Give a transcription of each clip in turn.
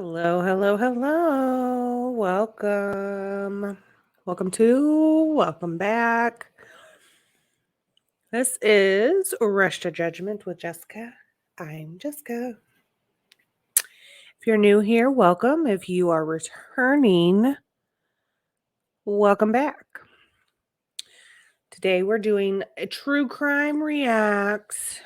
Hello, hello, hello. Welcome back. This is Rush to Judgment with Jessica. I'm Jessica. If you're new here, welcome. If you are returning, welcome back. Today we're doing a true crime reacts.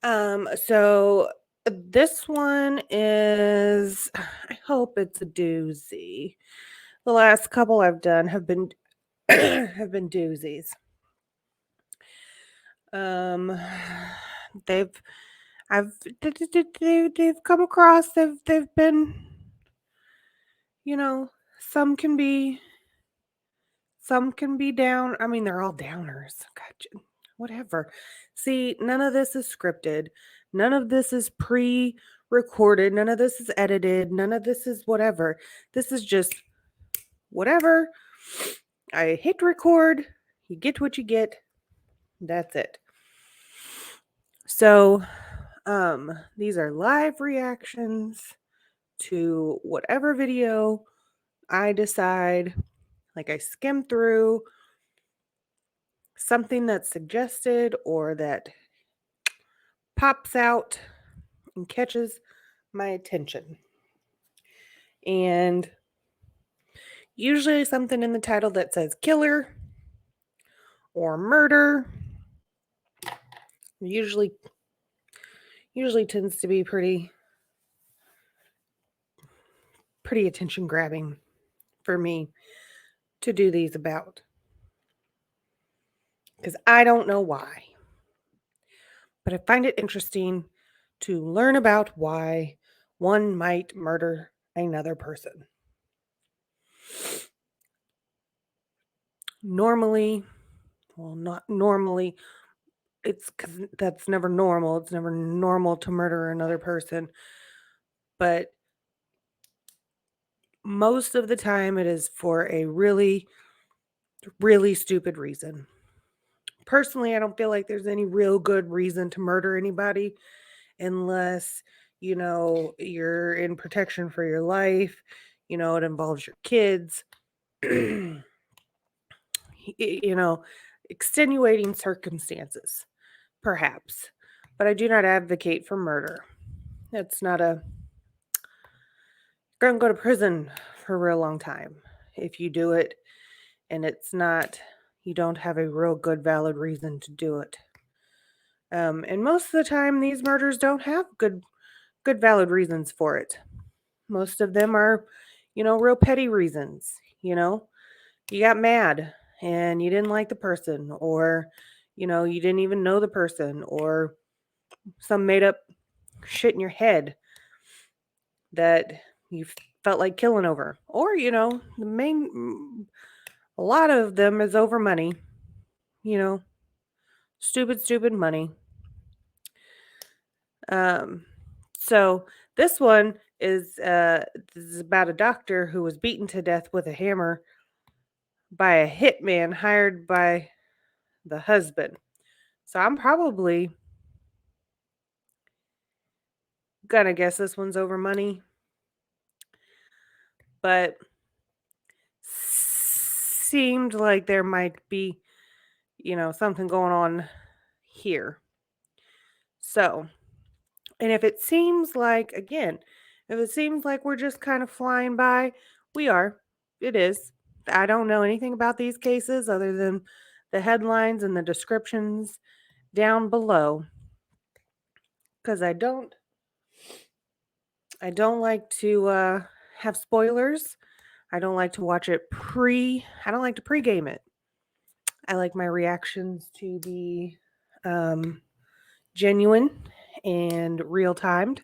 So this one is, I hope it's a doozy. The last couple I've done have been have been doozies. They've they've come across, they've been, you know, some can be down. I mean, they're all downers. Gotcha. Whatever. See, none of this is scripted. None of this is pre-recorded. None of this is edited. None of this is whatever. This is just whatever. I hit record. You get what you get. That's it. So, these are live reactions to whatever video I decide. Like, I skim through something that's suggested or that pops out and catches my attention. And usually something in the title that says killer or murder usually tends to be pretty attention grabbing for me to do these about. Because I don't know why. But I find it interesting to learn about why one might murder another person. Normally, well, not normally, it's because that's never normal. It's never normal to murder another person. But most of the time, it is for a really, really stupid reason. Personally, I don't feel like there's any real good reason to murder anybody unless, you're in protection for your life, it involves your kids, extenuating circumstances, perhaps. But I do not advocate for murder. It's not you're going to go to prison for a real long time if you do it, and you don't have a real good, valid reason to do it. And most of the time, these murders don't have good, valid reasons for it. Most of them are, real petty reasons. You got mad and you didn't like the person, or, you didn't even know the person, or some made up shit in your head that you felt like killing over. Or, a lot of them is over money, stupid money. So this one is about a doctor who was beaten to death with a hammer by a hitman hired by the husband. So I'm probably gonna guess this one's over money, but seemed like there might be, something going on here. So, and if it seems like, we're just kind of flying by, we are. It is. I don't know anything about these cases other than the headlines and the descriptions down below, because I don't like to have spoilers. I don't like to watch it I don't like to pregame it. I like my reactions to be genuine and real timed.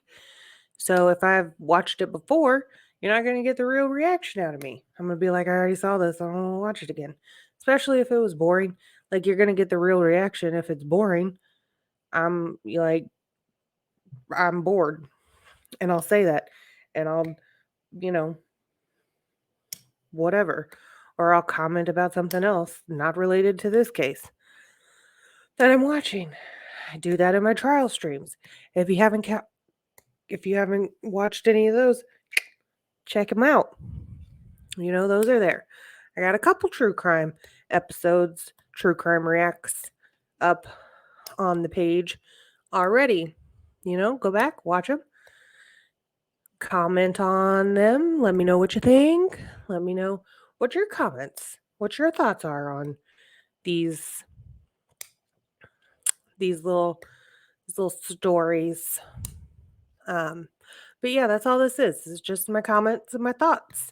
So if I've watched it before, you're not going to get the real reaction out of me. I'm going to be like, I already saw this. I don't want to watch it again. Especially if it was boring. Like, you're going to get the real reaction if it's boring. I'm bored. And I'll say that. And I'll, whatever. Or I'll comment about something else not related to this case that I'm watching. I do that in my trial streams. If you haven't if you haven't watched any of those, check them out. Those are there. I got a couple true crime episodes, true crime reacts up on the page already. Go back, watch them, comment on them. Let me know what you think. Let me know what your thoughts are on these little stories. But yeah, that's all this is. This is just my comments and my thoughts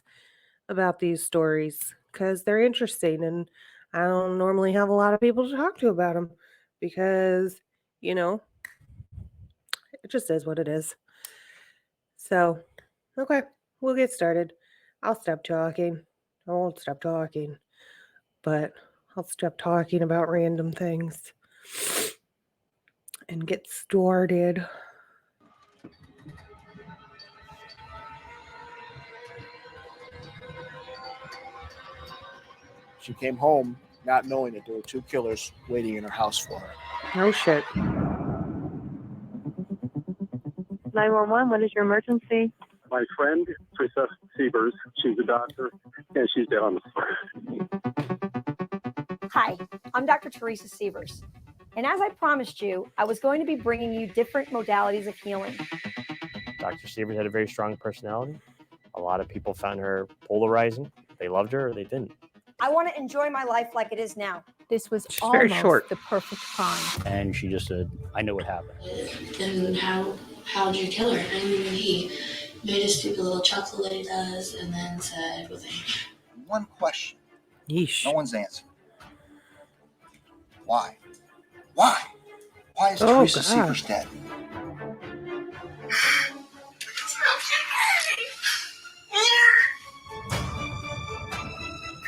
about these stories because they're interesting, and I don't normally have a lot of people to talk to about them because, it just is what it is. So, okay, we'll get started. I'll stop talking. I won't stop talking, but I'll stop talking about random things and get started. She came home not knowing that there were 2 killers waiting in her house for her. Oh, shit. 911, what is your emergency? My friend, Teresa Sievers, she's a doctor, and she's dead on the spot. Hi, I'm Dr. Teresa Sievers. And as I promised you, I was going to be bringing you different modalities of healing. Dr. Sievers had a very strong personality. A lot of people found her polarizing. They loved her or they didn't. I want to enjoy my life like it is now. This was She's very almost short. the perfect crime. And she just said, I know what happened. And how'd you kill her? And he made a stupid little chuckle that he does and then said, well, thank you. One question. Yeesh. No one's answered. Why? Why? Why is Oh, Teresa God. Sievers dead?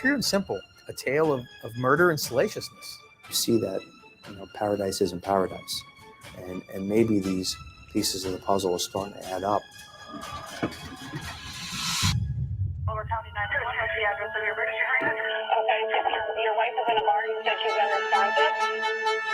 Pure and simple, a tale of murder and salaciousness. You see that, paradise isn't paradise. And maybe these pieces of the puzzle are starting to add up. Over County 911, what's the address of your emergency room? Your wife is in a bar, you said she's unresponsive?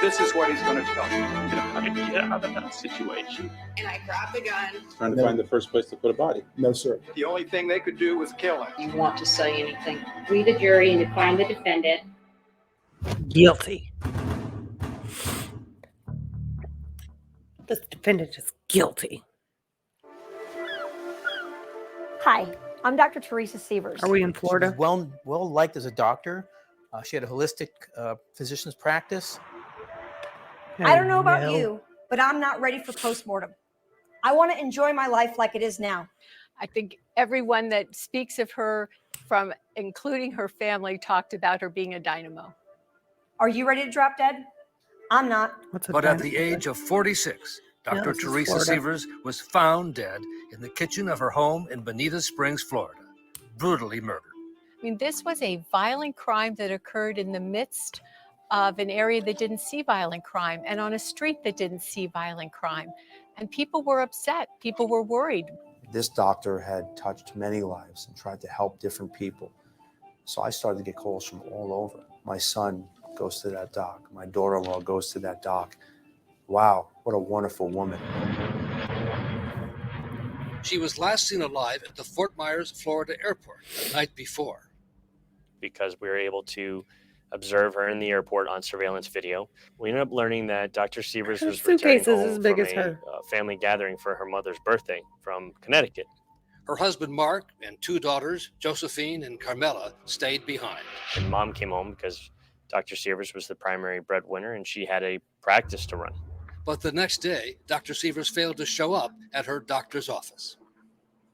This is what he's going to tell you. How to get out of that situation. And I grabbed the gun. Trying to find the first place to put a body. No, sir. The only thing they could do was kill him. You want to say anything? We, the jury, and to find the defendant Guilty. This defendant is guilty. Hi, I'm Dr. Teresa Sievers. Are we in She Florida? was well liked as a doctor. She had a holistic physician's practice. I don't know about No. you, but I'm not ready for postmortem. I want to enjoy my life like it is now. I think everyone that speaks of her, from including her family, talked about her being a dynamo. Are you ready to drop dead? I'm not. But at the age of 46, Dr. this is Teresa Florida. Sievers was found dead in the kitchen of her home in Bonita Springs, Florida, brutally murdered. I mean, this was a violent crime that occurred in the midst of an area that didn't see violent crime and on a street that didn't see violent crime. And people were upset. People were worried. This doctor had touched many lives and tried to help different people. So I started to get calls from all over. My son goes to that doc. My daughter-in-law goes to that doc. Wow, what a wonderful woman. She was last seen alive at the Fort Myers, Florida airport the night before. Because we were able to observe her in the airport on surveillance video. We ended up learning that Dr. Sievers Her was returning suitcase is home as big from as her. a family gathering for her mother's birthday from Connecticut. Her husband, Mark, and 2 daughters, Josephine and Carmela, stayed behind. And mom came home because Dr. Sievers was the primary breadwinner and she had a practice to run. But the next day, Dr. Sievers failed to show up at her doctor's office.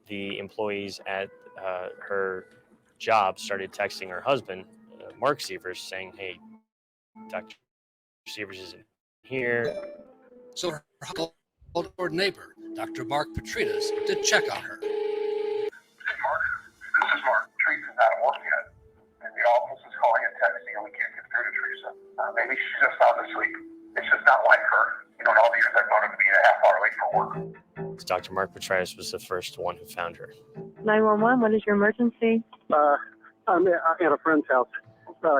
The employees at her job started texting her husband, Mark Sievers, saying, hey, Dr. Sievers isn't here. So her called her neighbor, Dr. Mark Petritas, to check on her. Hey, Mark. This is Mark. Teresa's not at work yet. And the office is calling and texting, and we can't get through to Teresa. Maybe she's just sound asleep. It's just not like her. In all the years I've known her to be a half hour late for work. Dr. Mark Petritas was the first one who found her. 911, what is your emergency? I'm at a friend's house.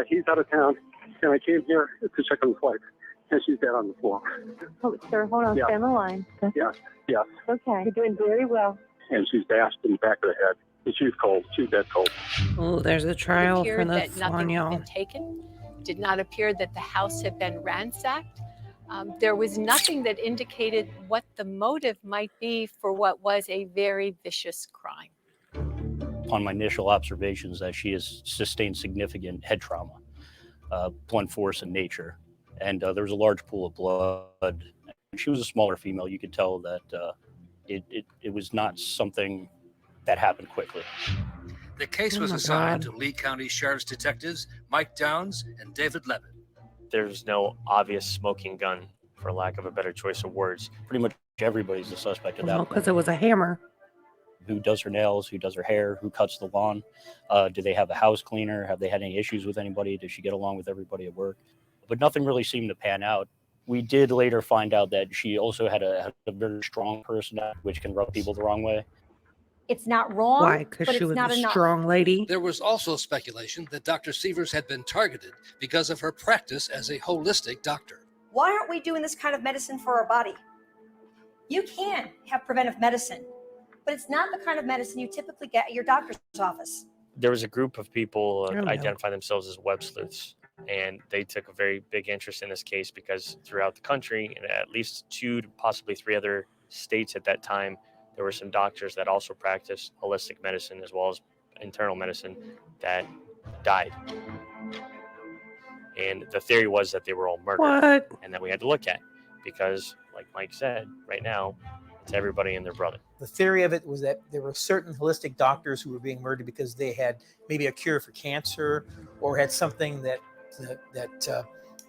He's out of town, and I came here to check on his wife. And she's dead on the floor. Oh, sir, hold on. Yeah. Stay on the line. Yes, yes. Okay. You're doing very well. And she's bashed in the back of the head. And she's cold. She's dead cold. Oh, there's a It trial for appeared the that nothing had Flanyel. been taken. Did not appear that the house had been ransacked. There was nothing that indicated what the motive might be for what was a very vicious crime. On my initial observations, that she has sustained significant head trauma, blunt force in nature, and there was a large pool of blood. She was a smaller female. You could tell that it was not something that happened quickly. The case was assigned to Lee County Sheriff's Detectives Mike Downs and David Levitt. There's no obvious smoking gun, for lack of a better choice of words. Pretty much everybody's a suspect at that point. Because it was a hammer. Who does her nails? Who does her hair? Who cuts the lawn? Do they have a house cleaner? Have they had any issues with anybody? Does she get along with everybody at work? But nothing really seemed to pan out. We did later find out that she also had a very strong personality, which can rub people the wrong way. It's not wrong. Why? Because she was a strong lady. There was also speculation that Dr. Sievers had been targeted because of her practice as a holistic doctor. Why aren't we doing this kind of medicine for our body? You can have preventive medicine, but it's not the kind of medicine you typically get at your doctor's office. There was a group of people identify themselves as web sleuths, and they took a very big interest in this case because throughout the country, and at least 2 to possibly 3 other states at that time, there were some doctors that also practiced holistic medicine as well as internal medicine that died. And the theory was that they were all murdered. And that we had to look at because, like Mike said, right now, it's everybody and their brother. The theory of it was that there were certain holistic doctors who were being murdered because they had maybe a cure for cancer or had something that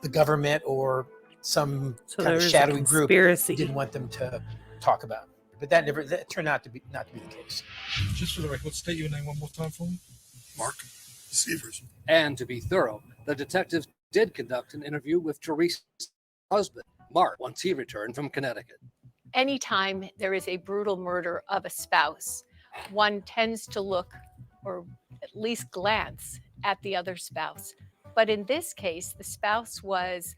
the government or some kind of shadowy group didn't want them to talk about. But that turned out to be not to be the case. Just for the record, state your name one more time for me. Mark Sievers. And to be thorough, the detectives did conduct an interview with Teresa's husband, Mark, once he returned from Connecticut. Anytime there is a brutal murder of a spouse, one tends to look or at least glance at the other spouse. But in this case, the spouse was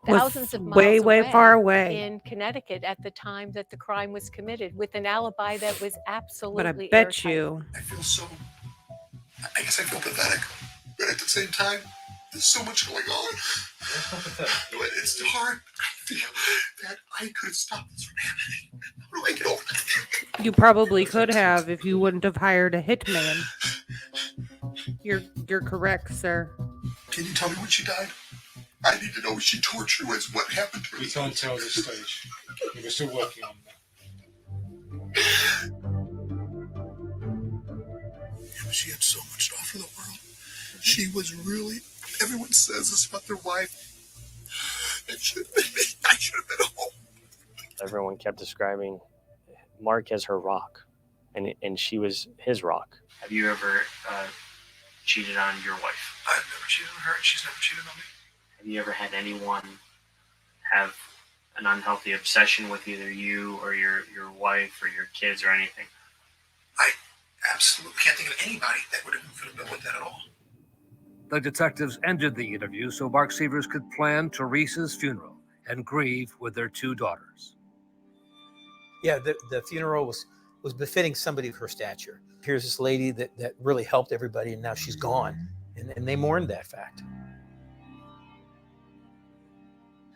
thousands of miles way far away in Connecticut at the time that the crime was committed, with an alibi that was absolutely But I bet airtight. you. I feel so, I guess I feel pathetic, but at the same time, there's so much going on. But it's hard. I feel that I could stop this from happening. How do I get over that? You probably could have if you wouldn't have hired a hitman. You're correct, sir. Can you tell me when she died? I need to know what she tortured was, what happened to her. We can't tell this stage. We're still working on that. Yeah, but she had so much to offer the world. She was really, everyone says this about their wife. It should have been me. I should have been home. Everyone kept describing Mark as her rock, and she was his rock. Have you ever cheated on your wife? I've never cheated on her, and she's never cheated on me. Have you ever had anyone have an unhealthy obsession with either you or your wife or your kids or anything? I absolutely can't think of anybody that could have been with that at all. The detectives ended the interview so Mark Sievers could plan Teresa's funeral and grieve with their 2 daughters. Yeah, the funeral was befitting somebody of her stature. Here's this lady that really helped everybody, and now she's gone. And they mourned that fact.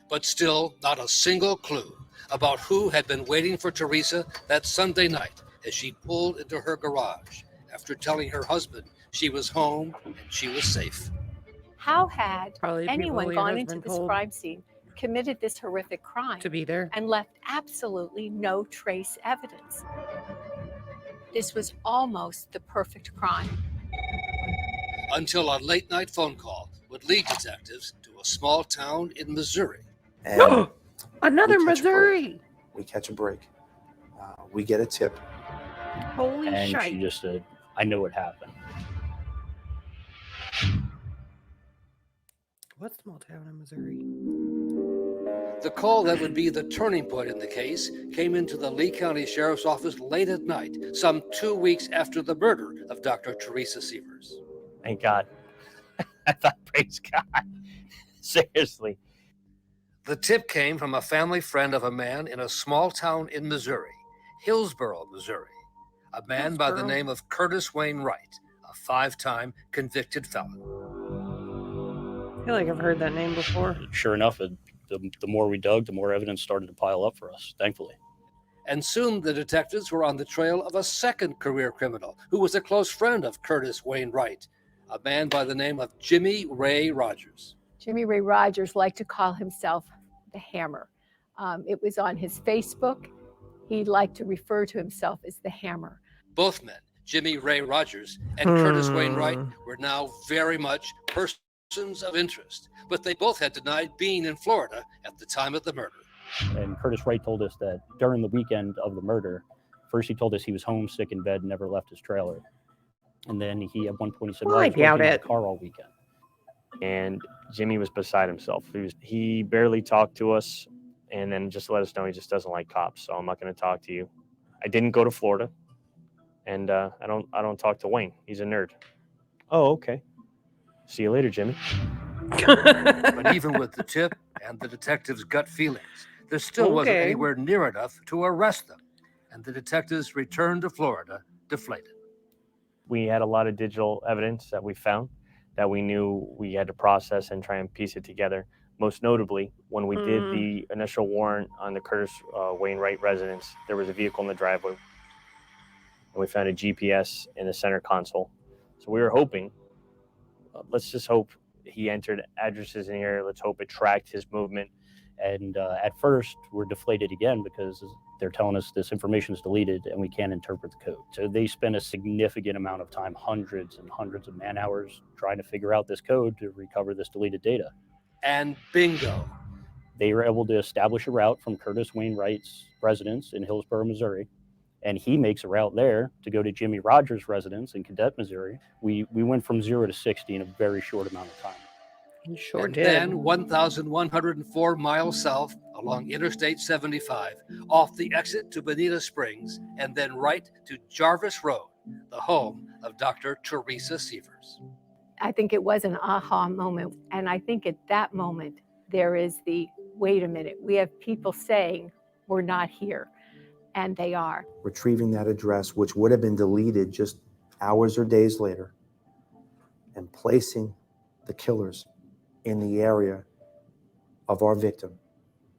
But still not a single clue about who had been waiting for Teresa that Sunday night as she pulled into her garage after telling her husband she was home and she was safe. How had Probably anyone people your gone into husband this told crime scene, committed this horrific crime, to be there. and left absolutely no trace evidence? This was almost the perfect crime. Until a late night phone call would lead detectives to a small town in Missouri. And Another we catch a Missouri. break. We catch a break. We get a tip. Holy And shit. she just said, I know what happened. What small town in Missouri? The call that would be the turning point in the case came into the Lee County Sheriff's Office late at night, some 2 weeks after the murder of Dr. Teresa Sievers. Thank God. I thought, praise God. Seriously. The tip came from a family friend of a man in a small town in Missouri, Hillsboro, Missouri. A man by the name of Curtis Wayne Wright, a 5-time convicted felon. I feel like I've heard that name before. Sure enough, the more we dug, the more evidence started to pile up for us, thankfully. And soon the detectives were on the trail of a second career criminal who was a close friend of Curtis Wayne Wright, a man by the name of Jimmy Ray Rogers. Jimmy Ray Rogers liked to call himself the Hammer. It was on his Facebook. He liked to refer to himself as the Hammer. Both men, Jimmy Ray Rogers and Curtis Wayne Wright, were now very much persons of interest, but they both had denied being in Florida at the time of the murder. And Curtis Wright told us that during the weekend of the murder, first he told us he was home, sick in bed, never left his trailer. And then he, at one point, he said, well, I doubt in it. the car all weekend. And Jimmy was beside himself. He barely talked to us, and then just let us know he just doesn't like cops. So I'm not going to talk to you. I didn't go to Florida, and I don't talk to Wayne. He's a nerd. Oh, okay. See you later, Jimmy. But even with the tip and the detective's gut feelings, there still wasn't anywhere near enough to arrest them, and the detectives returned to Florida deflated. We had a lot of digital evidence that we found that we knew we had to process and try and piece it together. Most notably, when we did the initial warrant on the Curtis Wayne Wright residence, there was a vehicle in the driveway, and we found a GPS in the center console. So we were hoping, let's just hope he entered addresses in here. Let's hope it tracked his movement. And at first, we're deflated again because they're telling us this information is deleted and we can't interpret the code. So they spent a significant amount of time, hundreds and hundreds of man hours, trying to figure out this code to recover this deleted data. And bingo. They were able to establish a route from Curtis Wayne Wright's residence in Hillsboro, Missouri, and he makes a route there to go to Jimmy Rogers' residence in Cadet, Missouri. We went from 0 to 60 in a very short amount of time. He sure and did. Then 1,104 miles south along Interstate 75, off the exit to Bonita Springs, and then right to Jarvis Road, the home of Dr. Teresa Sievers. I think it was an aha moment. And I think at that moment, there is the, wait a minute, we have people saying we're not here. And they are. Retrieving that address, which would have been deleted just hours or days later, and placing the killers in the area of our victim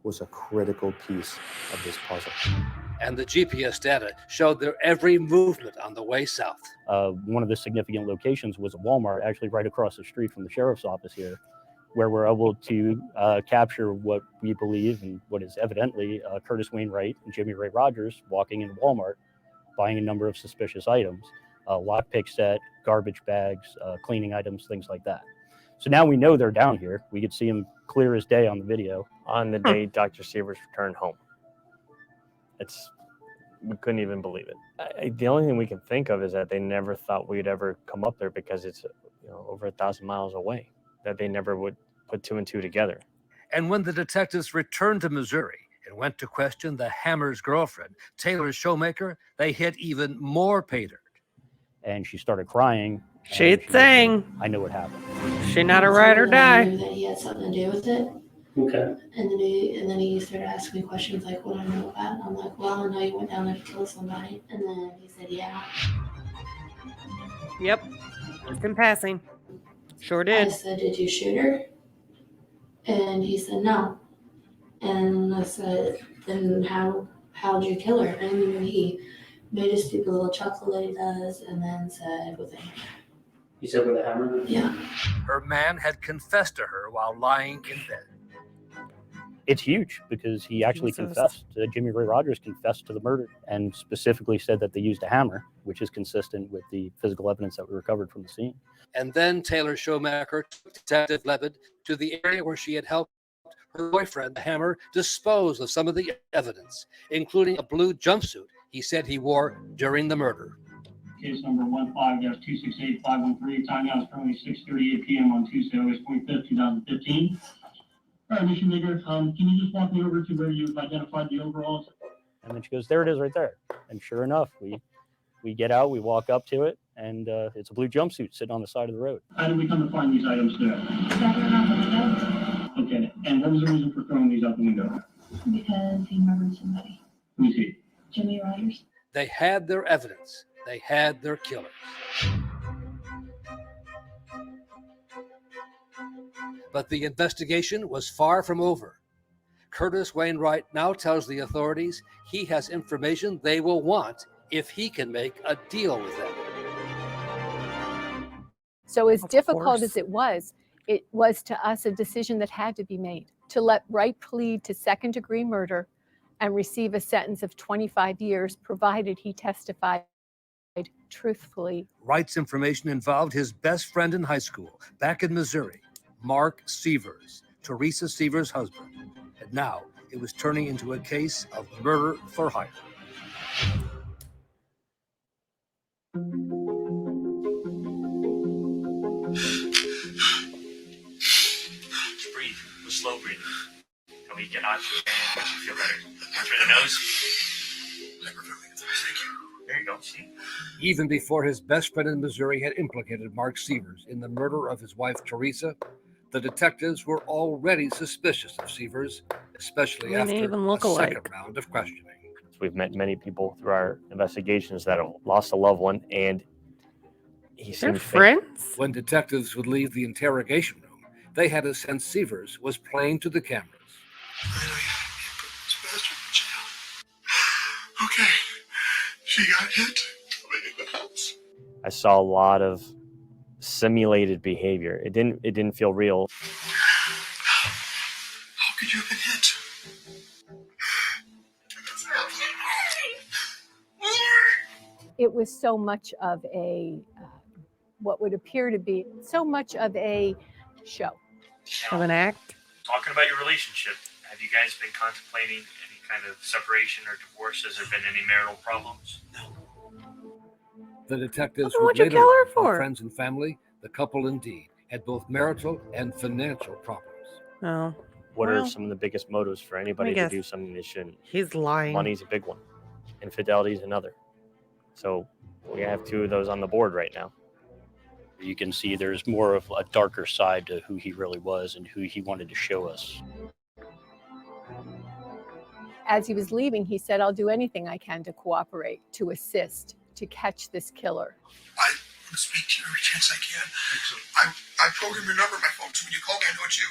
was a critical piece of this puzzle. And the GPS data showed their every movement on the way south. One of the significant locations was a Walmart, actually right across the street from the sheriff's office here, where we're able to capture what we believe and what is evidently Curtis Wayne Wright and Jimmy Ray Rogers walking in Walmart, buying a number of suspicious items, lockpick set, garbage bags, cleaning items, things like that. So now we know they're down here. We could see them clear as day on the video. On the day Dr. Sievers returned home. We couldn't even believe it. The only thing we can think of is that they never thought we'd ever come up there because it's over 1,000 miles away, that they never would put 2 and 2 together. And when the detectives returned to Missouri and went to question the Hammer's girlfriend, Taylor Showmaker, they hit even more pay dirt. And she started crying. She sang. I know what happened. She not a ride or die. I knew that he had something to do with it. Okay. And then he started asking me questions like, what do I know about? And I'm like, well, I know you went down there to kill somebody. And then he said, yeah. Yep. Just in passing. Sure I did. said, did you shoot her? And he said, no. And I said, then how'd you kill her? And he made a stupid little chuckle that he does and then said, with a hammer. You said with a hammer? Yeah. Her man had confessed to her while lying in bed. It's huge because he actually confessed. Jimmy Ray Rogers confessed to the murder and specifically said that they used a hammer, which is consistent with the physical evidence that we recovered from the scene. And then Taylor Showmaker took Detective Levitt to the area where she had helped her boyfriend, the Hammer, dispose of some of the evidence, including a blue jumpsuit he said he wore during the murder. Case number 15-268513. Time now is currently 6:38 p.m. on Tuesday, August 25th, 2015. All right, Mission Maker, can you just walk me over to where you've identified the overalls? And then she goes, there it is right there. And sure enough, we get out, we walk up to it, and it's a blue jumpsuit sitting on the side of the road. How did we come to find these items there? Okay, and what was the reason for throwing these out the window? Because he murdered somebody. Who's he? Jimmy Rogers. They had their evidence. They had their killer. But the investigation was far from over. Curtis Wainwright now tells the authorities he has information they will want if he can make a deal with them. So as Of difficult course. as it was to us a decision that had to be made to let Wright plead to second-degree murder and receive a sentence of 25 years, provided he testified truthfully. Wright's information involved his best friend in high school, back in Missouri, Mark Sievers, Teresa Sievers' husband. And now it was turning into a case of murder for hire. Just breathe. Just slow breathing. Tell me you get out and you feel better. Through the nose. There you go. See? Even before his best friend in Missouri had implicated Mark Sievers in the murder of his wife, Teresa, the detectives were already suspicious of Sievers, especially They after even look a alike. second round of questioning. We've met many people through our investigations that have lost a loved one, and he They're seemed friends? When detectives would leave the interrogation room, they had a sense Sievers was playing to the cameras. Okay, she got hit coming in the house. I saw a lot of simulated behavior. It didn't feel real. How could you have been hit? It was so much of a, what would appear to be so much of a show. Of an act? Talking about your relationship, have you guys been contemplating any kind of separation or divorce? Has there been any marital problems? The detectives Then would what'd you later kill her learn from for? friends and family, the couple indeed had both marital and financial problems. Oh. What Well, are some of the biggest motives for anybody to guess do something they shouldn't? he's lying. Money's a big one. Infidelity is another. So we have two of those on the board right now. You can see there's more of a darker side to who he really was and who he wanted to show us. As he was leaving, he said, "I'll do anything I can to cooperate, to assist, to catch this killer." I want to speak to you every chance I can. I programmed your number in my phone, so when you call me, I know it's you.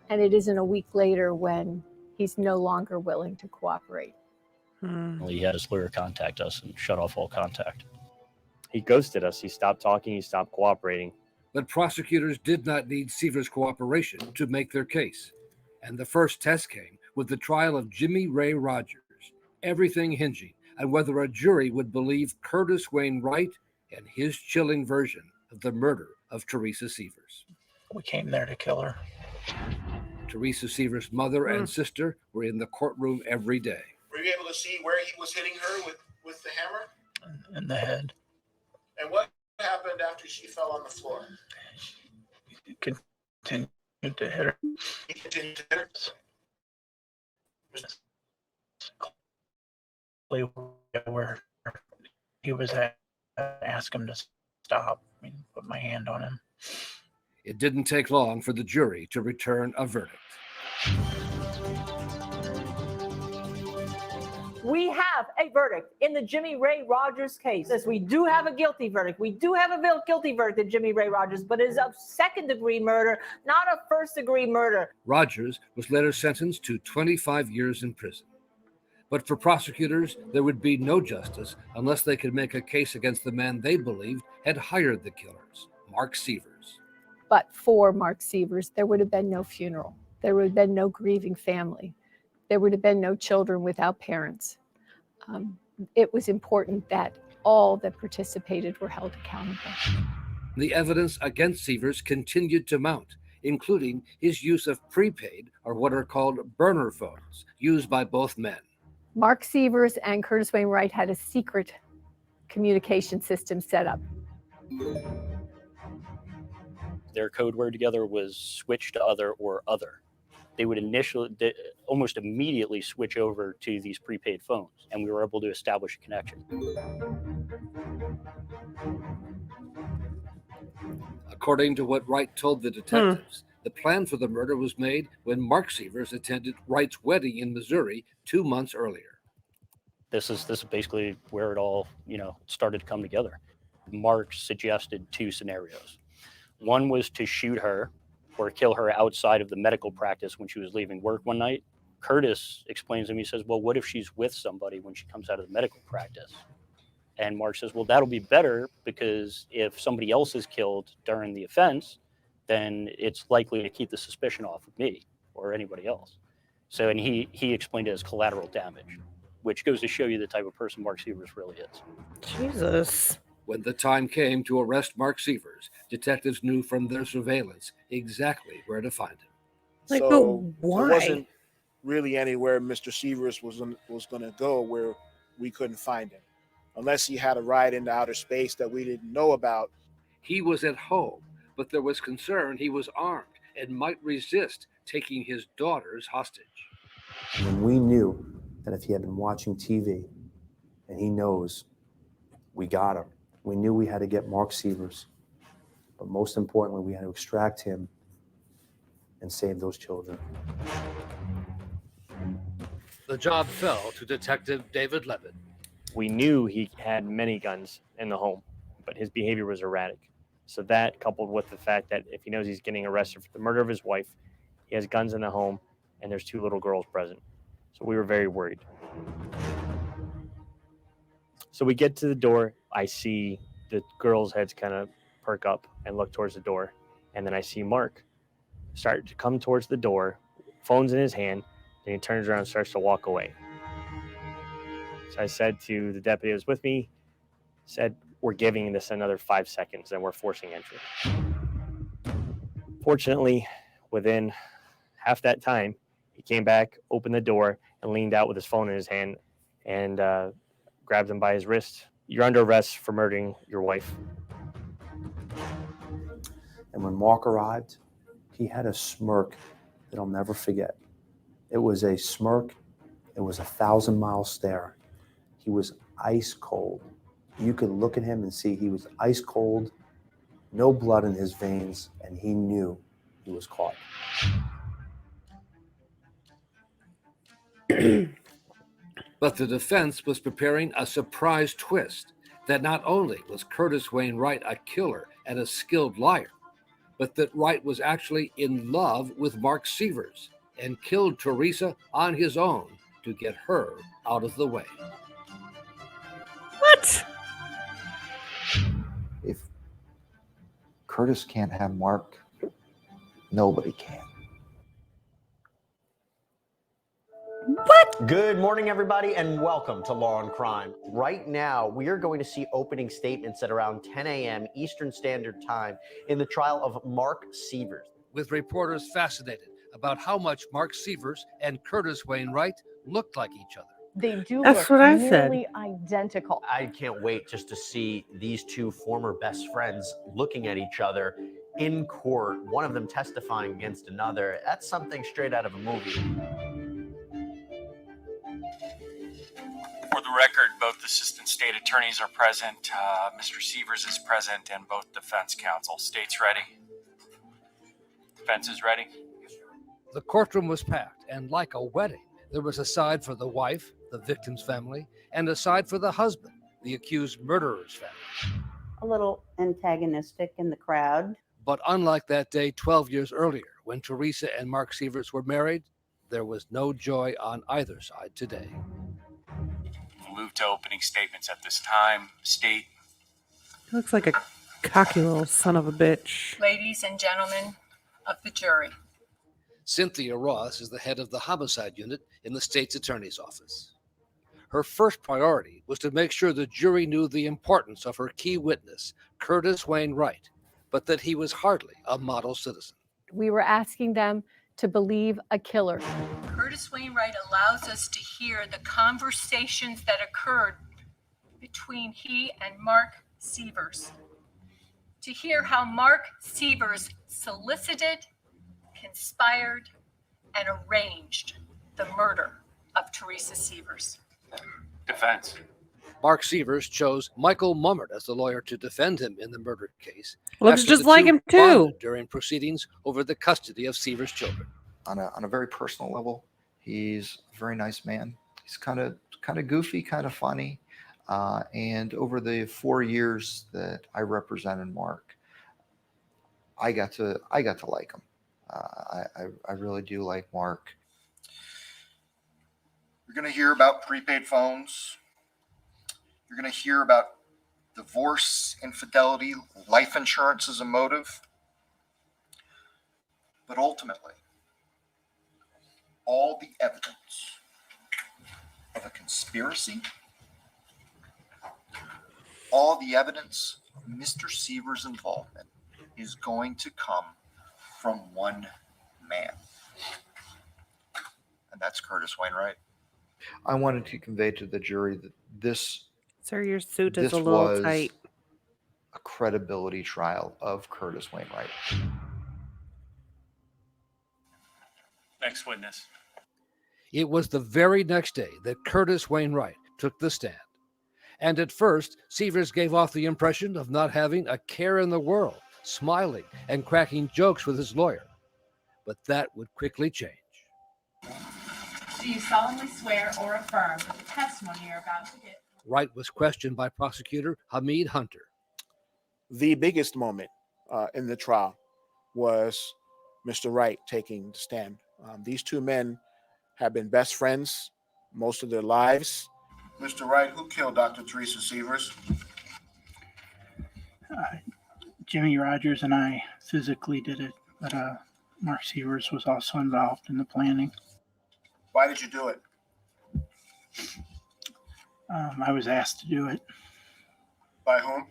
And it isn't a week later when he's no longer willing to cooperate. Hmm. He had his lawyer contact us and shut off all contact. He ghosted us. He stopped talking. He stopped cooperating. But prosecutors did not need Sievers' cooperation to make their case. And the first test came with the trial of Jimmy Ray Rogers, everything hinging on whether a jury would believe Curtis Wainwright and his chilling version of the murder of Teresa Sievers. We came there to kill her. Teresa Sievers' mother and sister were in the courtroom every day. Were you able to see where he was hitting her with the hammer? In the head. And what happened after she fell on the floor? He continued to hit her. He continued to hit her? Where he was at, ask him to stop. I mean, put my hand on him. It didn't take long for the jury to return a verdict. We have a verdict in the Jimmy Ray Rogers case. Yes, we do have a guilty verdict. We do have a guilty verdict in Jimmy Ray Rogers, but it is of second-degree murder, not a first-degree murder. Rogers was later sentenced to 25 years in prison. But for prosecutors, there would be no justice unless they could make a case against the man they believed had hired the killers, Mark Sievers. But for Mark Sievers, there would have been no funeral. There would have been no grieving family. There would have been no children without parents. It was important that all that participated were held accountable. The evidence against Sievers continued to mount, including his use of prepaid, or what are called burner phones, used by both men. Mark Sievers and Curtis Wainwright had a secret communication system set up. Their code word together was switch to other or other. They would almost immediately switch over to these prepaid phones, and we were able to establish a connection. According to what Wright told the detectives, The plan for the murder was made when Mark Sievers attended Wright's wedding in Missouri 2 months earlier. This is basically where it all, started to come together. Mark suggested 2 scenarios. One was to shoot her or kill her outside of the medical practice when she was leaving work one night. Curtis explains to me, he says, well, what if she's with somebody when she comes out of the medical practice? And Mark says, well, that'll be better because if somebody else is killed during the offense, then it's likely to keep the suspicion off of me or anybody else. So, and he explained it as collateral damage, which goes to show you the type of person Mark Sievers really is. Jesus. When the time came to arrest Mark Sievers, detectives knew from their surveillance exactly where to find him. Like, so but why? There wasn't really anywhere Mr. Sievers was going to go where we couldn't find him, unless he had a ride into outer space that we didn't know about. He was at home, but there was concern he was armed and might resist taking his daughters hostage. And we knew that if he had been watching TV and he knows we got him, we knew we had to get Mark Sievers. But most importantly, we had to extract him and save those children. The job fell to Detective David Levin. We knew he had many guns in the home, but his behavior was erratic. So that, coupled with the fact that if he knows he's getting arrested for the murder of his wife, he has guns in the home, and there's 2 little girls present. So we were very worried. So we get to the door. I see the girls' heads kind of perk up and look towards the door. And then I see Mark start to come towards the door, phone's in his hand, and he turns around and starts to walk away. So I said to the deputy that was with me, said, we're giving this another 5 seconds and we're forcing entry. Fortunately, within half that time, he came back, opened the door, and leaned out with his phone in his hand and grabbed him by his wrist. You're under arrest for murdering your wife. And when Mark arrived, he had a smirk that I'll never forget. It was a smirk. It was a 1,000-mile stare. He was ice cold. You could look at him and see he was ice cold, no blood in his veins, and he knew he was caught. But the defense was preparing a surprise twist that not only was Curtis Wayne Wright a killer and a skilled liar, but that Wright was actually in love with Mark Sievers and killed Teresa on his own to get her out of the way. What? If Curtis can't have Mark, nobody can. What? Good morning, everybody, and welcome to Law and Crime. Right now, we are going to see opening statements at around 10 a.m. Eastern Standard Time in the trial of Mark Sievers. With reporters fascinated about how much Mark Sievers and Curtis Wayne Wright looked like each other. They do That's look what I said. nearly identical. I can't wait just to see these 2 former best friends looking at each other in court, one of them testifying against another. That's something straight out of a movie. For the record, both assistant state attorneys are present. Mr. Sievers is present, and both defense counsel. State's ready. Defense is ready. The courtroom was packed, and like a wedding, there was a side for the wife, the victim's family, and a side for the husband, the accused murderer's family. A little antagonistic in the crowd. But unlike that day 12 years earlier, when Teresa and Mark Sievers were married, there was no joy on either side today. We'll move to opening statements at this time. State. He looks like a cocky little son of a bitch. Ladies and gentlemen of the jury. Cynthia Ross is the head of the homicide unit in the state's attorney's office. Her first priority was to make sure the jury knew the importance of her key witness, Curtis Wayne Wright, but that he was hardly a model citizen. We were asking them to believe a killer. Curtis Wayne Wright allows us to hear the conversations that occurred between he and Mark Sievers. To hear how Mark Sievers solicited, conspired, and arranged the murder of Teresa Sievers. Defense. Mark Sievers chose Michael Mummert as the lawyer to defend him in the murder case. Looks after just the like two him, too. bonded during proceedings over the custody of Sievers' children. On a very personal level, he's a very nice man. He's kind of goofy, kind of funny. And over the 4 years that I represented Mark, I got to like him. I really do like Mark. You're going to hear about prepaid phones. You're going to hear about divorce, infidelity, life insurance as a motive. But ultimately, all the evidence of a conspiracy, all the evidence of Mr. Sievers' involvement is going to come from one man. And that's Curtis Wainwright. I wanted to convey to the jury that this Sir, your suit is this a little was tight. a credibility trial of Curtis Wainwright. Next witness. It was the very next day that Curtis Wainwright took the stand. And at first, Sievers gave off the impression of not having a care in the world, smiling and cracking jokes with his lawyer. But that would quickly change. Do you solemnly swear or affirm that the testimony you're about to give? Wright was questioned by prosecutor Hamid Hunter. The biggest moment in the trial was Mr. Wright taking the stand. These two men have been best friends most of their lives. Mr. Wright, who killed Dr. Teresa Sievers? Jimmy Rogers and I physically did it, but Mark Sievers was also involved in the planning. Why did you do it? I was asked to do it. By whom?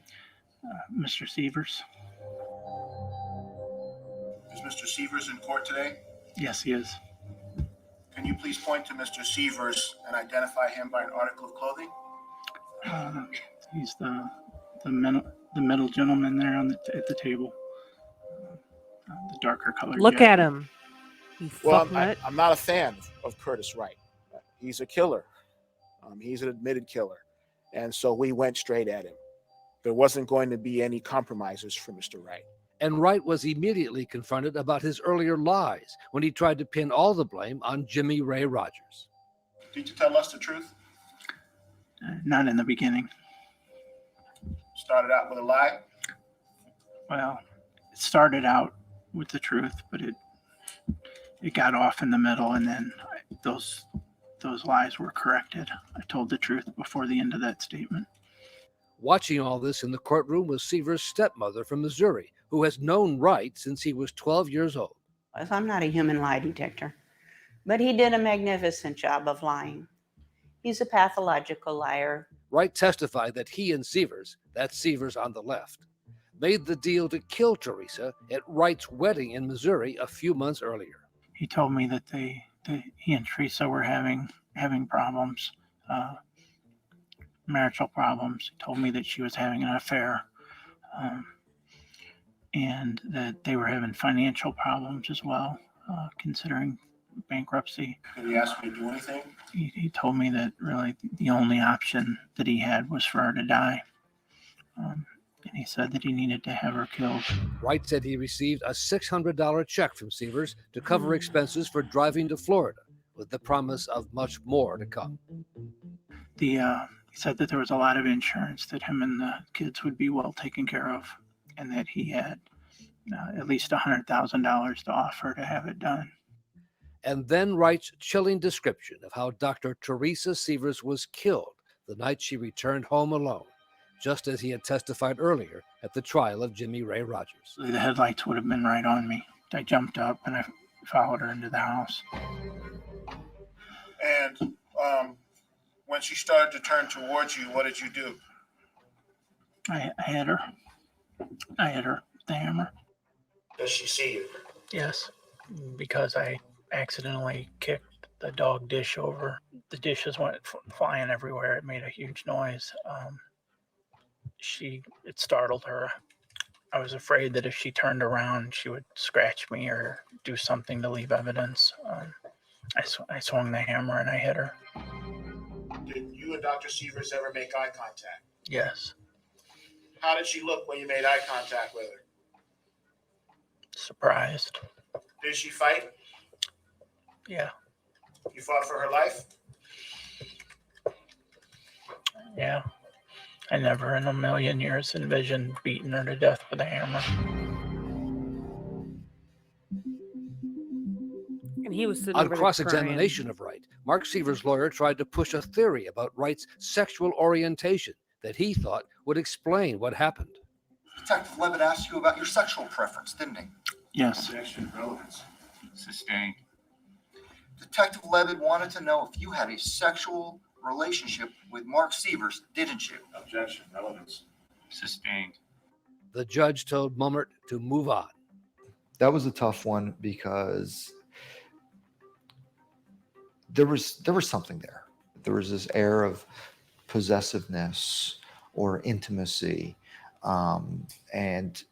Mr. Sievers. Is Mr. Sievers in court today? Yes, he is. Can you please point to Mr. Sievers and identify him by an article of clothing? He's the middle gentleman there at the table. The darker colored. Look jacket. at him. Well, I'm not a fan of Curtis Wright. He's a killer. He's an admitted killer. And so we went straight at him. There wasn't going to be any compromises for Mr. Wright. And Wright was immediately confronted about his earlier lies when he tried to pin all the blame on Jimmy Ray Rogers. Did you tell us the truth? Not in the beginning. Started out with a lie? Well, it started out with the truth, but it got off in the middle, and then those lies were corrected. I told the truth before the end of that statement. Watching all this in the courtroom was Sievers' stepmother from Missouri, who has known Wright since he was 12 years old. I'm not a human lie detector, but he did a magnificent job of lying. He's a pathological liar. Wright testified that he and Sievers, that's Sievers on the left, made the deal to kill Teresa at Wright's wedding in Missouri a few months earlier. He told me that he and Teresa were having problems, marital problems. He told me that she was having an affair, and that they were having financial problems as well, considering bankruptcy. Did he ask me to do anything? He told me that really the only option that he had was for her to die. And he said that he needed to have her killed. Wright said he received a $600 check from Sievers to cover expenses for driving to Florida, with the promise of much more to come. He said that there was a lot of insurance, that him and the kids would be well taken care of, and that he had at least $100,000 to offer to have it done. And then Wright's chilling description of how Dr. Teresa Sievers was killed the night she returned home alone, just as he had testified earlier at the trial of Jimmy Ray Rogers. The headlights would have been right on me. I jumped up and I followed her into the house. And when she started to turn towards you, what did you do? I hit her. I hit her with the hammer. Does she see you? Yes, because I accidentally kicked the dog dish over. The dishes went flying everywhere. It made a huge noise. It startled her. I was afraid that if she turned around, she would scratch me or do something to leave evidence. I swung the hammer and I hit her. Did you you and Dr. Sievers ever make eye contact? Yes. How did she look when you made eye contact with her? Surprised. Did she fight? Yeah. You fought for her life? Yeah. I never in a million years envisioned beating her to death with a hammer. And he was sitting On over there cross-examination crying. of Wright, Mark Sievers' lawyer tried to push a theory about Wright's sexual orientation that he thought would explain what happened. Detective Levitt asked you about your sexual preference, didn't he? Yes. Objection, relevance. Sustained. Detective Levitt wanted to know if you had a sexual relationship with Mark Sievers, didn't you? Objection, relevance. Sustained. The judge told Mummert to move on. That was a tough one because there was something there. There was this air of possessiveness or intimacy, and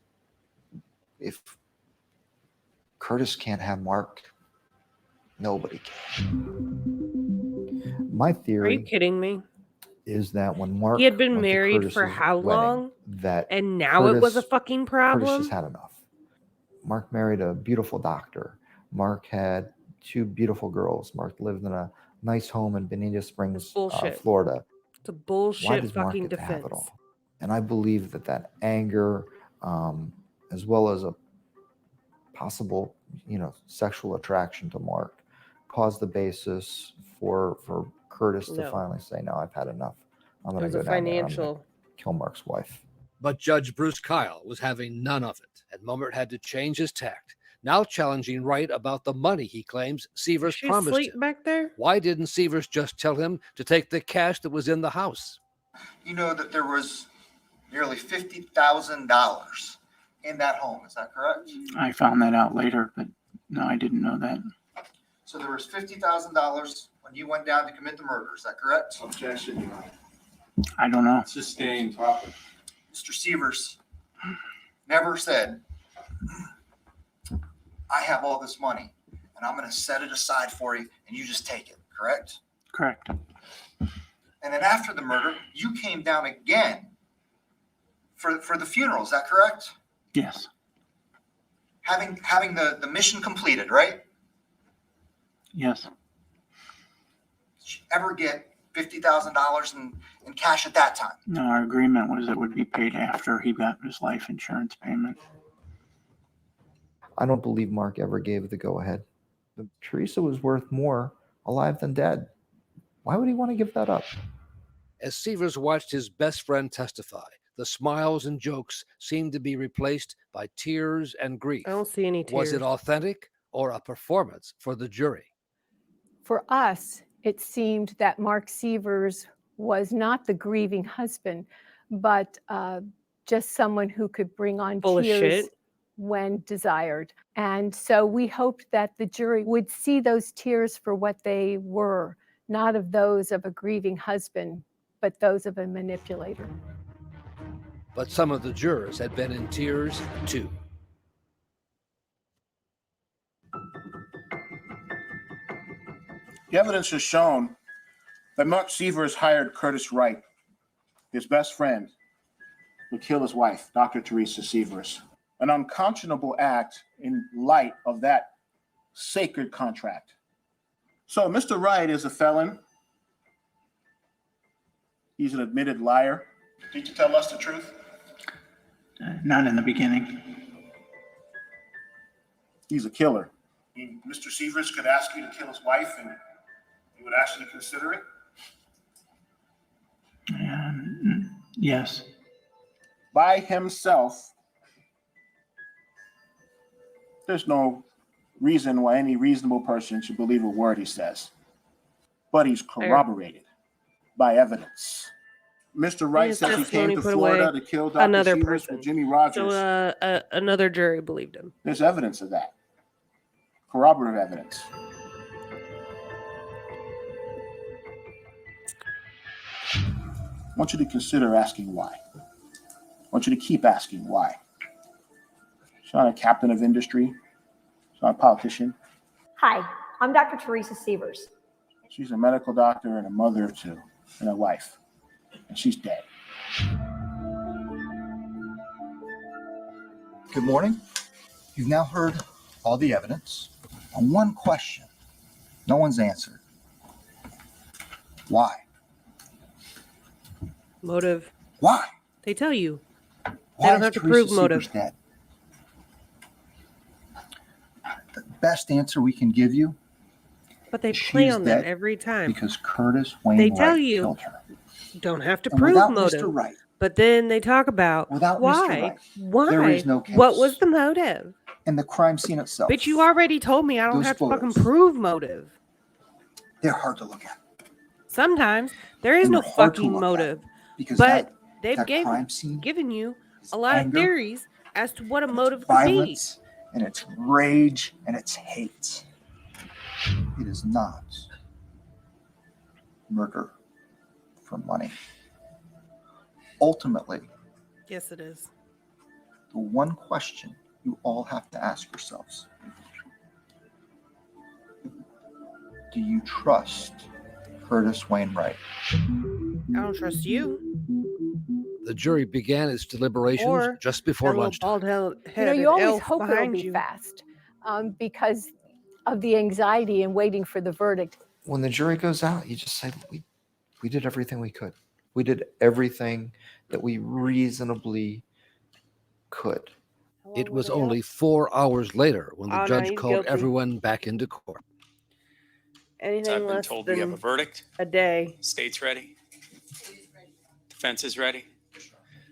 if Curtis can't have Mark, nobody can. My Are you theory kidding me? is that when Mark He had been went to married for Curtis's how wedding, long? that And now it was a Curtis- fucking Curtis problem? just had enough. Mark married a beautiful doctor. Mark had 2 beautiful girls. Mark lived in a nice home in Bonita Springs, Bullshit. Florida. It's a Why bullshit does Mark fucking get to have it defense. all? And I believe that anger, as well as a possible, sexual attraction to Mark, caused the basis for Curtis to No. finally say, "No, I've had enough. I'm It going was to a go down there. I'm gonna financial. kill Mark's wife." But Judge Bruce Kyle was having none of it, and Mummert had to change his tact, now challenging Wright about the money he claims Sievers She promised asleep him. back there? Why didn't Sievers just tell him to take the cash that was in the house? You know that there was nearly $50,000 in that home, is that correct? I found that out later, but no, I didn't know that. So there was $50,000 when you went down to commit the murder, is that correct? Objection, Your Honor. I don't know. Sustained. Mr. Sievers never said, I have all this money and I'm going to set it aside for you and you just take it, correct? Correct. And then after the murder, you came down again for the funeral, is that correct? Yes. Having the mission completed, right? Yes. Did you ever get $50,000 in cash at that time? No, our agreement was it would be paid after he got his life insurance payment. I don't believe Mark ever gave the go-ahead. Teresa was worth more alive than dead. Why would he want to give that up? As Sievers watched his best friend testify, the smiles and jokes seemed to be replaced by tears and grief. I don't see any Was it tears. authentic or a performance for the jury? For us, it seemed that Mark Sievers was not the grieving husband, but just someone who could bring on Full of tears shit. when desired. And so we hoped that the jury would see those tears for what they were, not of those of a grieving husband, but those of a manipulator. But some of the jurors had been in tears too. The evidence has shown that Mark Sievers hired Curtis Wright, his best friend, to kill his wife, Dr. Teresa Sievers. An unconscionable act in light of that sacred contract. So Mr. Wright is a felon. He's an admitted liar. Did you tell us the truth? Not in the beginning. He's a killer. Mr. Sievers could ask you to kill his wife and you would actually consider it? Yes. By himself, there's no reason why any reasonable person should believe a word he says. But he's corroborated by evidence. Mr. Wright His says he came testimony to put Florida away to kill Dr. another Sievers person. with Jimmy Rogers. So another jury believed him. There's evidence of that. Corroborative evidence. I want you to consider asking why. I want you to keep asking why. She's not a captain of industry. She's not a politician. Hi, I'm Dr. Teresa Sievers. She's a medical doctor and a mother of 2. and her wife, and she's dead. Good morning. You've now heard all the evidence. On one question, no one's answered. Why? Motive. Why? They tell you. They Why don't is have to Teresa prove motive. Sievers dead? The best answer we can give you, But they she play is on that dead every time. because Curtis They tell Wainwright you. killed her. You don't have to And prove without motive. Mr. Wright, But then they talk about Without Mr. why. Wright, Why? there is no What case. was the motive? and the crime scene itself, Bitch, you already told me I don't Those have to fucking photos. prove motive. they're hard to look at. Sometimes there is And no they're hard to fucking look at motive. because But they've that crime scene given you a lot of anger, theories as to what a motive could be. violence, and it's rage, and it's hate. It is not murder for money. Ultimately, Yes, it is. the one question you all have to ask yourselves: do you trust Curtis Wainwright? I don't trust you. The jury began its deliberations Or just before that little lunchtime. bald-headed You always elf hope it'll behind be you. fast because of the anxiety and waiting for the verdict. When the jury goes out, you just say, we did everything we could. We did everything that we reasonably could. It was only 4 hours later when the Oh, no, judge he's called guilty. everyone back into court. Anything I've been less told than we have a verdict. a day. State's ready. Defense is ready.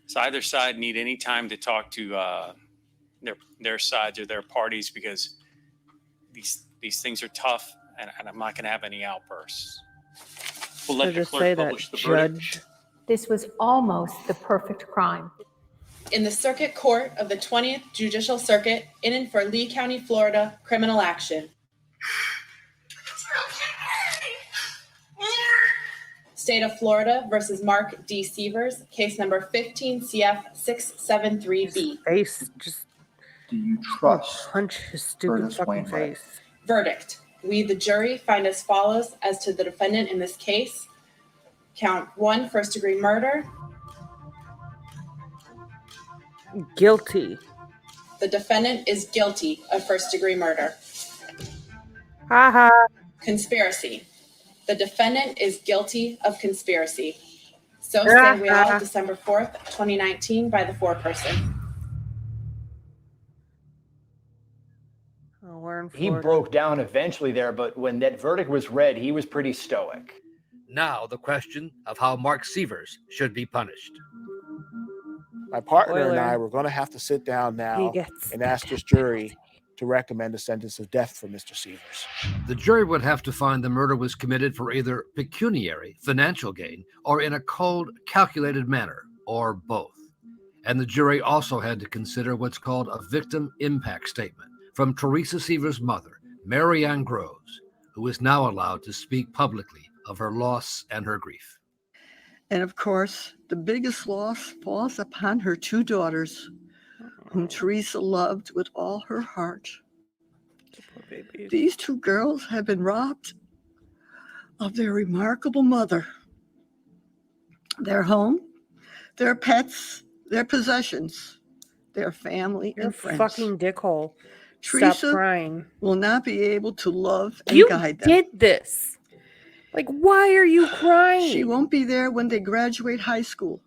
So either side need any time to talk to their sides or their parties because these things are tough and I'm not going to have any outbursts. We'll let So the just clerk say that, publish the verdict. Judge. This was almost the perfect crime. In the Circuit Court of the 20th Judicial Circuit in and for Lee County, Florida, criminal action. State of Florida versus Mark D. Sievers, case number 15 CF 673B. Face just Do you trust punch his stupid Curtis fucking Wainwright? face. Verdict. We, the jury, find as follows as to the defendant in this case. Count 1, first-degree murder. Guilty. The defendant is guilty of first-degree murder. Ha. Conspiracy. The defendant is guilty of conspiracy. So say we all, December 4th, 2019, by the foreperson. Oh, we're in He Florida. broke down eventually there, but when that verdict was read, he was pretty stoic. Now the question of how Mark Sievers should be punished. My partner and Spoiler. I were going to have to sit down now gets and ask this jury to recommend a sentence of death for Mr. Sievers. The jury would have to find the murder was committed for either pecuniary, financial gain, or in a cold, calculated manner, or both. And the jury also had to consider what's called a victim impact statement from Teresa Sievers' mother, Mary Ann Groves, who is now allowed to speak publicly of her loss and her grief. And of course, the biggest loss falls upon her two daughters, whom Teresa loved with all her heart. These two girls have been robbed of their remarkable mother, their home, their pets, their possessions, their family You're and friends. fucking dickhole. Teresa Stop crying. will not be able to love and You guide them. did this. Like, why are you crying? She won't be there when they graduate high school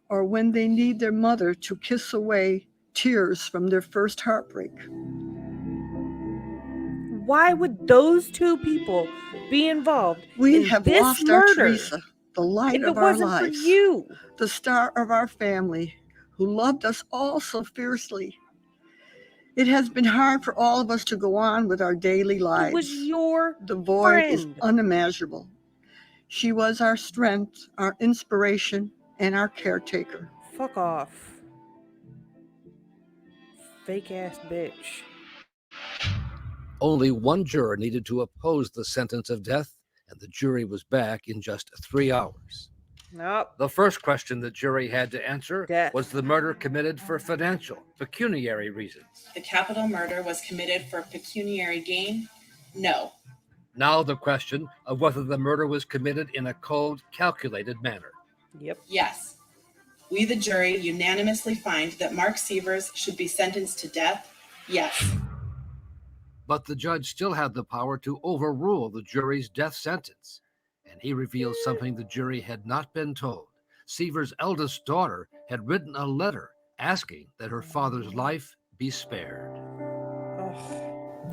or when they need their mother to kiss away tears from their first heartbreak. Why would those two people be involved We in have this lost murder? our Teresa, the light If it of our wasn't for lives, you. the star of our family, who loved us all so fiercely. It has been hard for all of us to go on with our daily lives. It was your The void is friend. unimaginable. She was our strength, our inspiration, and our caretaker. Fuck off. Fake ass bitch. Only one juror needed to oppose the sentence of death, and the jury was back in just 3 hours. Nope. The first question the jury had to answer Death. was the murder committed for financial, pecuniary reasons. The capital murder was committed for pecuniary gain? No. Now the question of whether the murder was committed in a cold, calculated manner. Yep. Yes. We, the jury, unanimously find that Mark Sievers should be sentenced to death. Yes. But the judge still had the power to overrule the jury's death sentence. And he revealed something the jury had not been told. Sievers' eldest daughter had written a letter asking that her father's life be spared.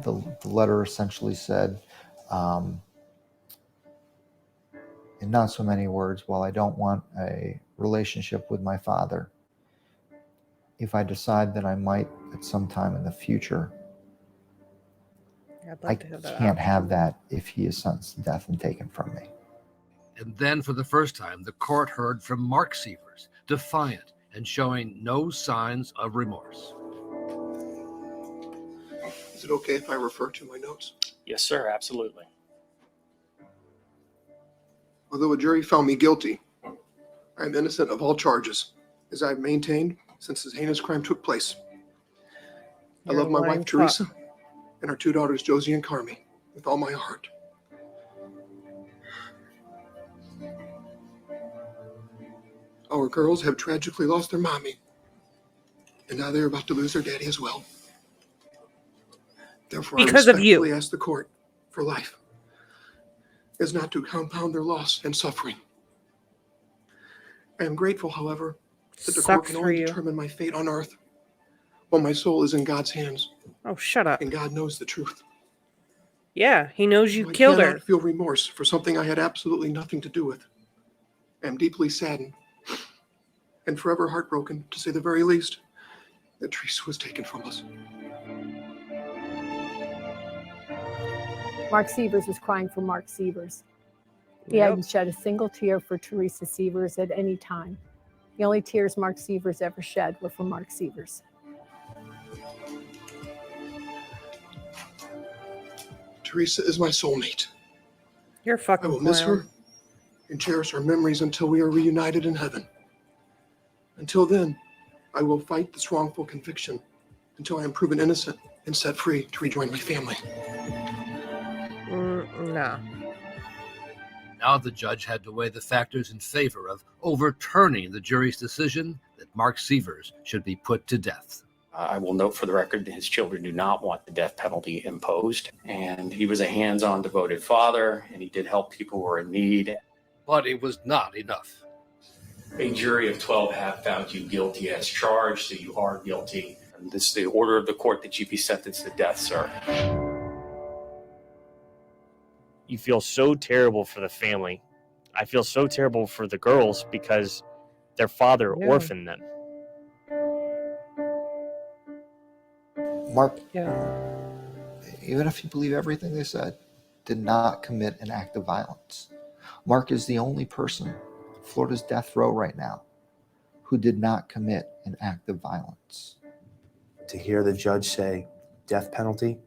The letter essentially said, in not so many words, while I don't want a relationship with my father, if I decide that I might at some time in the future, I can't have that if he is sentenced to death and taken from me. And then for the first time, the court heard from Mark Sievers, defiant and showing no signs of remorse. Is it okay if I refer to my notes? Yes, sir, absolutely. Although a jury found me guilty, I am innocent of all charges, as I have maintained since this heinous crime took place. I love my wife, Teresa, and our two daughters, Josie and Carmi, with all my heart. Our girls have tragically lost their mommy, and now they're about to lose their daddy as well. Therefore, Because I of you. respectfully ask the court for life, is not to compound their loss and suffering. I am grateful, however, that the court can only determine my fate on earth, while my soul is in God's hands. Oh, shut up. And God knows the truth. Yeah, he knows you I killed cannot her. feel remorse for something I had absolutely nothing to do with. I am deeply saddened and forever heartbroken, to say the very least, that Teresa was taken from us. Mark Sievers was crying for Mark Sievers. He Yep. hadn't shed a single tear for Teresa Sievers at any time. The only tears Mark Sievers ever shed were for Mark Sievers. Teresa is my soulmate. You're a fucking I will miss clown. her and cherish her memories until we are reunited in heaven. Until then, I will fight this wrongful conviction until I am proven innocent and set free to rejoin my family. Nah. Now the judge had to weigh the factors in favor of overturning the jury's decision that Mark Sievers should be put to death. I will note for the record that his children do not want the death penalty imposed. And he was a hands-on, devoted father, and he did help people who were in need. But it was not enough. A jury of 12 have found you guilty as charged, so you are guilty. And this is the order of the court that you be sentenced to death, sir. You feel so terrible for the family. I feel so terrible for the girls because their father orphaned them. Mark, Yeah. even if you believe everything they said, did not commit an act of violence. Mark is the only person on Florida's death row right now who did not commit an act of violence. To hear the judge say death penalty,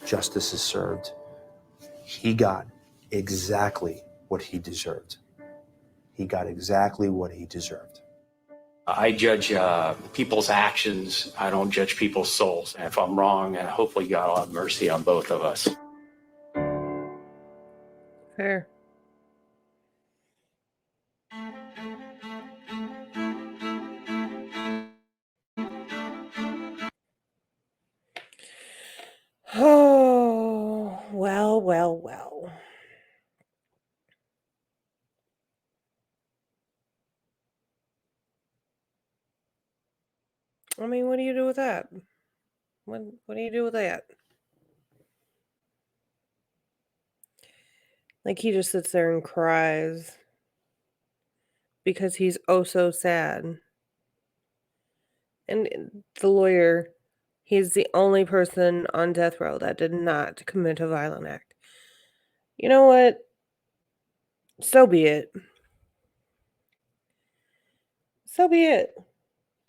justice is served. He got exactly what he deserved. He got exactly what he deserved. I judge people's actions. I don't judge people's souls. And if I'm wrong, and hopefully God will have mercy on both of us. Fair. Oh, well, well, well. I mean, what do you do with that? What do you do with that? Like, he just sits there and cries because he's oh so sad. And the lawyer, he's the only person on death row that did not commit a violent act. You know what? So be it. So be it.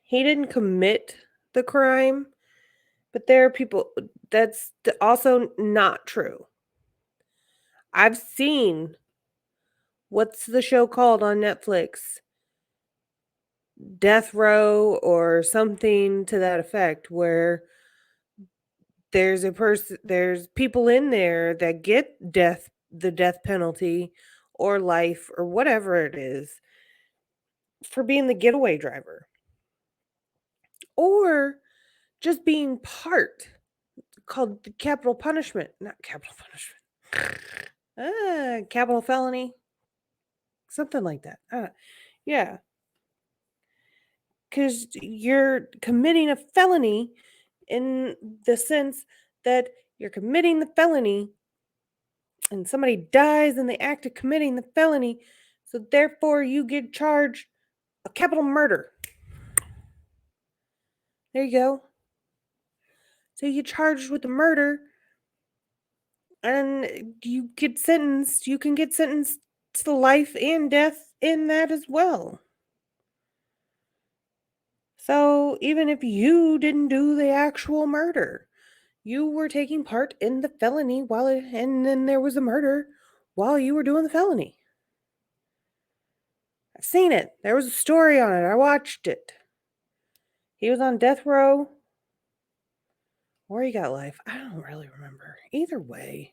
He didn't commit the crime, but there are people that's also not true. I've seen, what's the show called on Netflix? Death Row or something to that effect, where there's people in there that get the death penalty or life or whatever it is for being the getaway driver or just being part called the capital punishment, not capital punishment, capital felony, something like that. Yeah, because you're committing a felony in the sense that you're committing the felony and somebody dies in the act of committing the felony, so therefore you get charged a capital murder. There you go. So you charged with the murder and you get sentenced. You can get sentenced to life and death in that as well. So even if you didn't do the actual murder, you were taking part in the felony and then there was a murder while you were doing the felony. I've seen it. There was a story on it. I watched it. He was on death row. Or he got life. I don't really remember. Either way.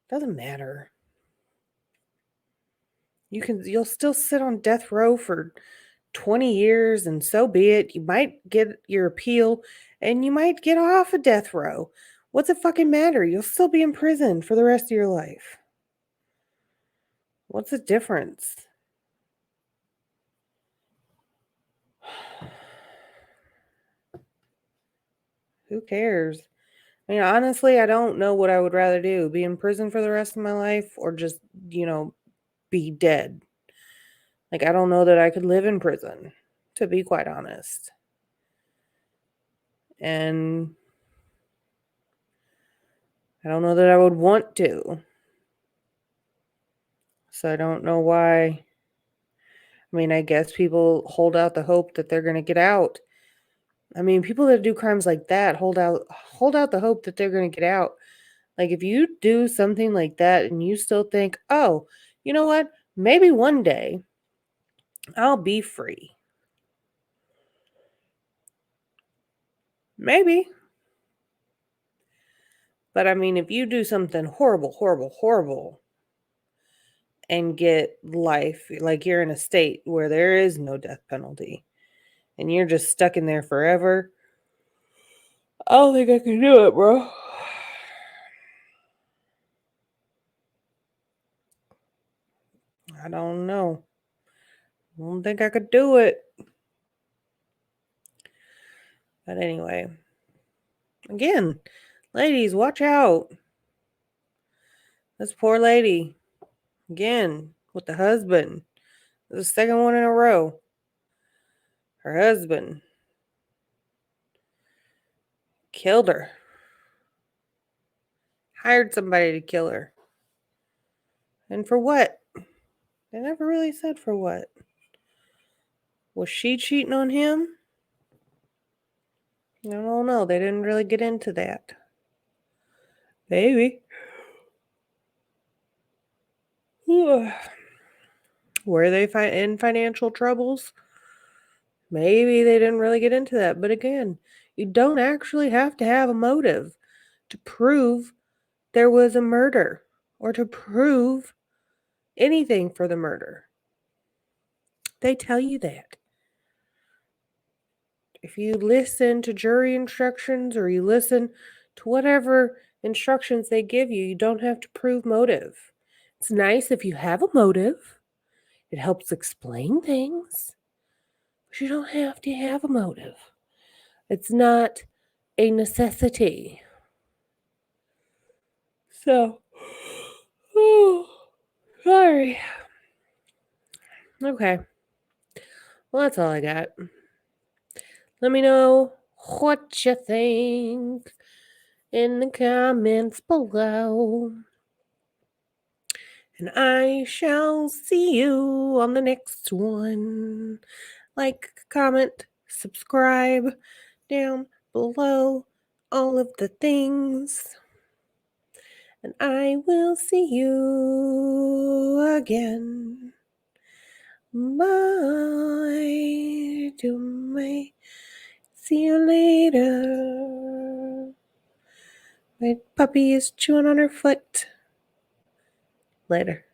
Doesn't matter. You'll still sit on death row for 20 years and so be it. You might get your appeal and you might get off of death row. What's it fucking matter? You'll still be in prison for the rest of your life. What's the difference? Who cares? I mean, honestly, I don't know what I would rather do. Be in prison for the rest of my life or just, be dead. Like, I don't know that I could live in prison, to be quite honest. And I don't know that I would want to. So I don't know why. I mean, I guess people hold out the hope that they're going to get out. I mean, people that do crimes like that hold out the hope that they're going to get out. Like, if you do something like that and you still think, oh, you know what? Maybe one day I'll be free. Maybe. But I mean, if you do something horrible, horrible, horrible and get life, like you're in a state where there is no death penalty and you're just stuck in there forever, I don't think I can do it, bro. I don't know. I don't think I could do it. But anyway, again, ladies, watch out. This poor lady, again, with the husband. The second one in a row. Her husband killed her. Hired somebody to kill her. And for what? They never really said for what. Was she cheating on him? I don't know. They didn't really get into that. Maybe. Were they in financial troubles? Maybe they didn't really get into that. But again, you don't actually have to have a motive to prove there was a murder or to prove anything for the murder. They tell you that. If you listen to jury instructions or you listen to whatever instructions they give you, you don't have to prove motive. It's nice if you have a motive. It helps explain things. But you don't have to have a motive. It's not a necessity. So, sorry. Okay. Well, that's all I got. Let me know what you think in the comments below. And I shall see you on the next one. Like, comment, subscribe down below, all of the things. And I will see you again. Bye. See you later. My puppy is chewing on her foot. Later.